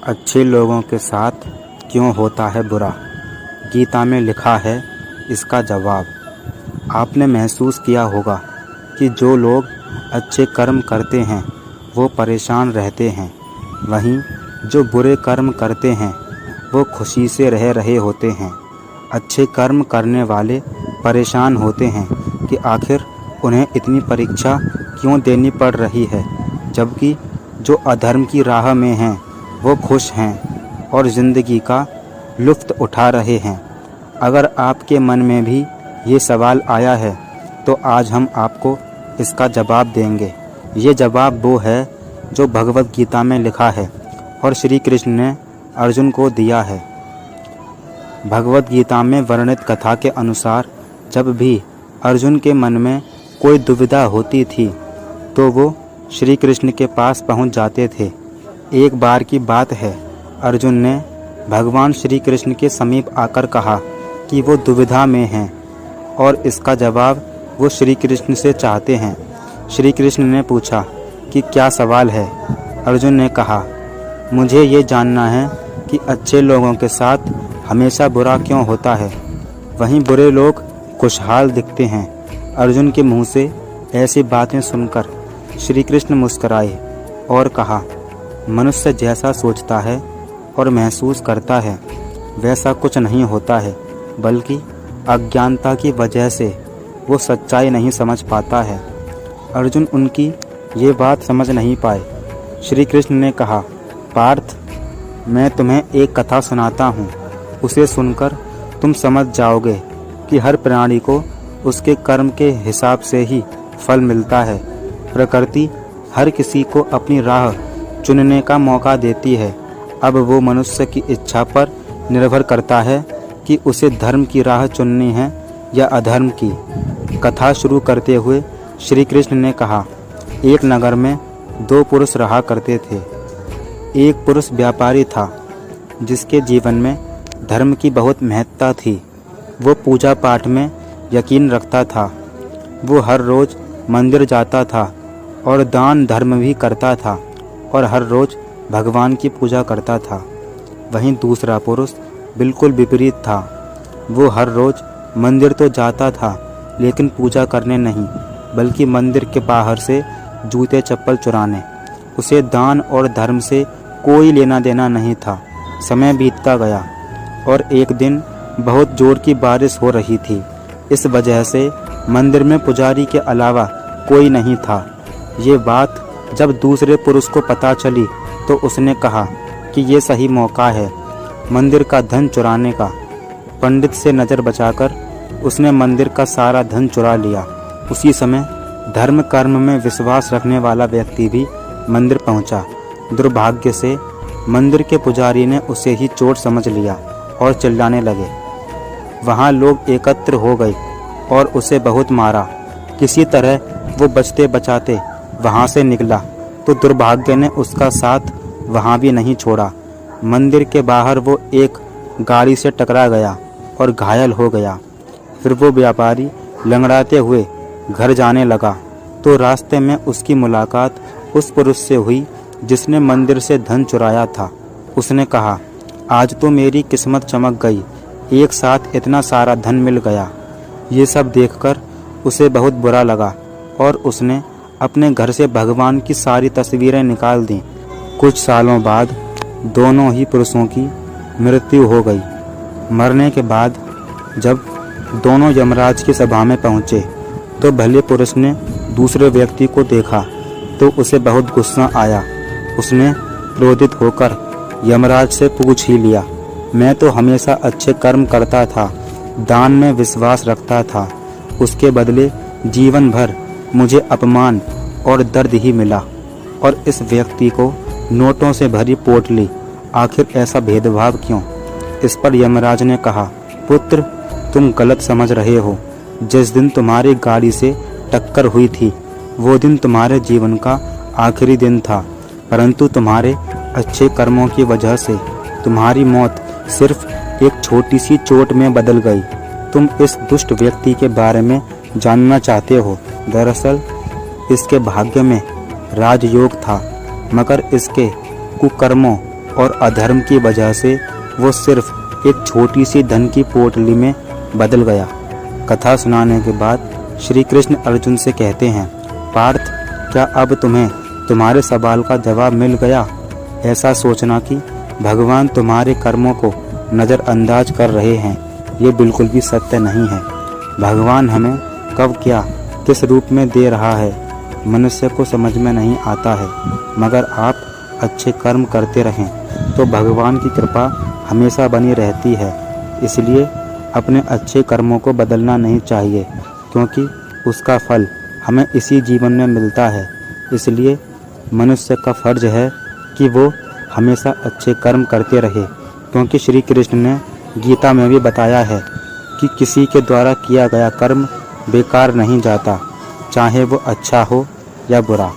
अच्छे लोगों के साथ क्यों होता है बुरा? गीता में लिखा है इसका जवाब। आपने महसूस किया होगा कि जो लोग अच्छे कर्म करते हैं वो परेशान रहते हैं, वहीं जो बुरे कर्म करते हैं वो खुशी से रह रहे होते हैं। अच्छे कर्म करने वाले परेशान होते हैं कि आखिर उन्हें इतनी परीक्षा क्यों देनी पड़ रही है, जबकि जो अधर्म की राह में हैं वो खुश हैं और ज़िंदगी का लुत्फ़ उठा रहे हैं। अगर आपके मन में भी ये सवाल आया है तो आज हम आपको इसका जवाब देंगे। ये जवाब वो है जो भगवद गीता में लिखा है और श्री कृष्ण ने अर्जुन को दिया है। भगवद गीता में वर्णित कथा के अनुसार जब भी अर्जुन के मन में कोई दुविधा होती थी तो वो श्री कृष्ण के पास पहुंच जाते थे। एक बार की बात है, अर्जुन ने भगवान श्री कृष्ण के समीप आकर कहा कि वो दुविधा में हैं और इसका जवाब वो श्री कृष्ण से चाहते हैं। श्री कृष्ण ने पूछा कि क्या सवाल है? अर्जुन ने कहा, मुझे ये जानना है कि अच्छे लोगों के साथ हमेशा बुरा क्यों होता है, वहीं बुरे लोग खुशहाल दिखते हैं। अर्जुन के मुंह से ऐसी बातें सुनकर श्री कृष्ण मुस्कराए और कहा, मनुष्य जैसा सोचता है और महसूस करता है वैसा कुछ नहीं होता है, बल्कि अज्ञानता की वजह से वो सच्चाई नहीं समझ पाता है। अर्जुन उनकी ये बात समझ नहीं पाए। श्री कृष्ण ने कहा, पार्थ, मैं तुम्हें एक कथा सुनाता हूँ, उसे सुनकर तुम समझ जाओगे कि हर प्राणी को उसके कर्म के हिसाब से ही फल मिलता है। प्रकृति हर किसी को अपनी राह चुनने का मौका देती है। अब वो मनुष्य की इच्छा पर निर्भर करता है कि उसे धर्म की राह चुननी है या अधर्म की। कथा शुरू करते हुए श्री कृष्ण ने कहा, एक नगर में दो पुरुष रहा करते थे। एक पुरुष व्यापारी था जिसके जीवन में धर्म की बहुत महत्ता थी। वो पूजा पाठ में यकीन रखता था। वो हर रोज़ मंदिर जाता था और दान धर्म भी करता था और हर रोज़ भगवान की पूजा करता था। वहीं दूसरा पुरुष बिल्कुल विपरीत था। वो हर रोज़ मंदिर तो जाता था लेकिन पूजा करने नहीं, बल्कि मंदिर के बाहर से जूते चप्पल चुराने। उसे दान और धर्म से कोई लेना देना नहीं था। समय बीतता गया और एक दिन बहुत जोर की बारिश हो रही थी। इस वजह से मंदिर में पुजारी के अलावा कोई नहीं था। ये बात जब दूसरे पुरुष को पता चली तो उसने कहा कि ये सही मौका है मंदिर का धन चुराने का। पंडित से नज़र बचाकर उसने मंदिर का सारा धन चुरा लिया। उसी समय धर्म कर्म में विश्वास रखने वाला व्यक्ति भी मंदिर पहुंचा। दुर्भाग्य से मंदिर के पुजारी ने उसे ही चोर समझ लिया और चिल्लाने लगे। वहाँ लोग एकत्र हो गए और उसे बहुत मारा। किसी तरह वो बचते बचाते वहाँ से निकला तो दुर्भाग्य ने उसका साथ वहाँ भी नहीं छोड़ा। मंदिर के बाहर वो एक गाड़ी से टकरा गया और घायल हो गया। फिर वो व्यापारी लंगड़ाते हुए घर जाने लगा तो रास्ते में उसकी मुलाकात उस पुरुष से हुई जिसने मंदिर से धन चुराया था। उसने कहा, आज तो मेरी किस्मत चमक गई, एक साथ इतना सारा धन मिल गया। ये सब देखकर उसे बहुत बुरा लगा और उसने अपने घर से भगवान की सारी तस्वीरें निकाल दीं। कुछ सालों बाद दोनों ही पुरुषों की मृत्यु हो गई। मरने के बाद जब दोनों यमराज की सभा में पहुँचे तो भले पुरुष ने दूसरे व्यक्ति को देखा तो उसे बहुत गुस्सा आया। उसने क्रोधित होकर यमराज से पूछ ही लिया, मैं तो हमेशा अच्छे कर्म करता था, दान में विश्वास रखता था, उसके बदले जीवन भर मुझे अपमान और दर्द ही मिला। और इस व्यक्ति को नोटों से भरी पोटली, आखिर ऐसा भेदभाव क्यों? इस पर यमराज ने कहा, पुत्र, तुम गलत समझ रहे हो। जिस दिन तुम्हारी गाड़ी से टक्कर हुई थी वो दिन तुम्हारे जीवन का आखिरी दिन था, परंतु तुम्हारे अच्छे कर्मों की वजह से तुम्हारी मौत सिर्फ एक छोटी सी चोट में बदल गई। तुम इस दुष्ट व्यक्ति के बारे में जानना चाहते हो। दरअसल इसके भाग्य में राजयोग था, मगर इसके कुकर्मों और अधर्म की वजह से वो सिर्फ एक छोटी सी धन की पोटली में बदल गया। कथा सुनाने के बाद श्री कृष्ण अर्जुन से कहते हैं, पार्थ, क्या अब तुम्हें तुम्हारे सवाल का जवाब मिल गया? ऐसा सोचना कि भगवान तुम्हारे कर्मों को नज़रअंदाज कर रहे हैं, ये बिल्कुल भी सत्य नहीं है। भगवान हमें कब क्या किस रूप में दे रहा है मनुष्य को समझ में नहीं आता है, मगर आप अच्छे कर्म करते रहें तो भगवान की कृपा हमेशा बनी रहती है। इसलिए अपने अच्छे कर्मों को बदलना नहीं चाहिए, क्योंकि उसका फल हमें इसी जीवन में मिलता है। इसलिए मनुष्य का फर्ज है कि वो हमेशा अच्छे कर्म करते रहे, क्योंकि श्री कृष्ण ने गीता में भी बताया है कि किसी के द्वारा किया गया कर्म बेकार नहीं जाता, चाहे वो अच्छा हो या बुरा।